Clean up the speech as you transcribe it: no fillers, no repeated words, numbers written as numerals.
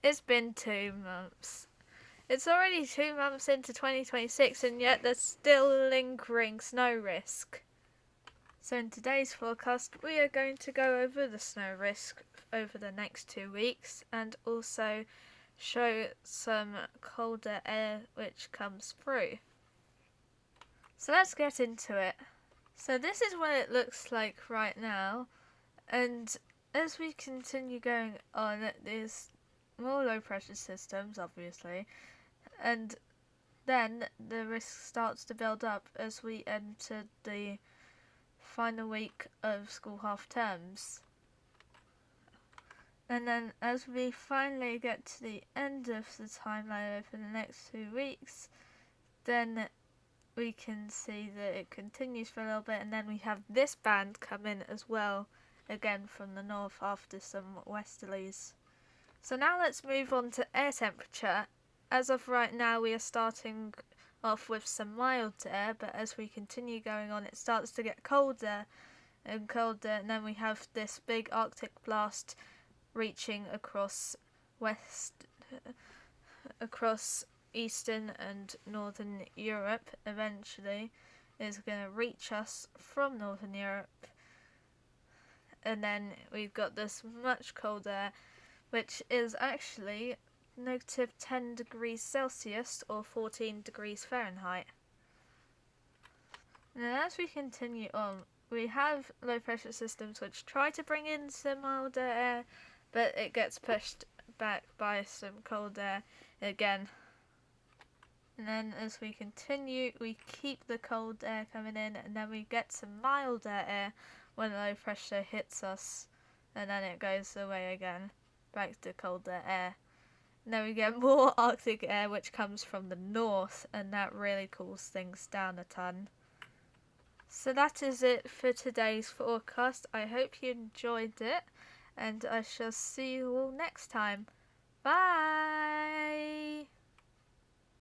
It's been 2 months. It's already 2 months into 2026 and yet there's still lingering snow risk. So in today's forecast we are going to go over the snow risk over the next 2 weeks and also show some colder air which comes through. So let's get into it. So this is what it looks like right now, and as we continue going on, there's more low pressure systems obviously, and then the risk starts to build up as we enter the final week of school half terms. And then as we finally get to the end of the timeline over the next 2 weeks, then we can see that it continues for a little bit, and then we have this band come in as well, again from the north after some westerlies. So now let's move on to air temperature. As of right now we are starting off with some mild air, but as we continue going on it starts to get colder and colder, and then we have this big Arctic blast reaching across eastern and northern Europe. Eventually is going to reach us from northern Europe, and then we've got this much colder, which is actually -10 degrees Celsius or 14 degrees Fahrenheit. And as we continue on, we have low pressure systems which try to bring in some milder air, but it gets pushed back by some cold air again. And then as we continue, we keep the cold air coming in, and then we get some milder air when low pressure hits us, and then it goes away again, back to colder air. And then we get more Arctic air which comes from the north, and that really cools things down a ton. So that is it for today's forecast. I hope you enjoyed it, and I shall see you all next time. Bye!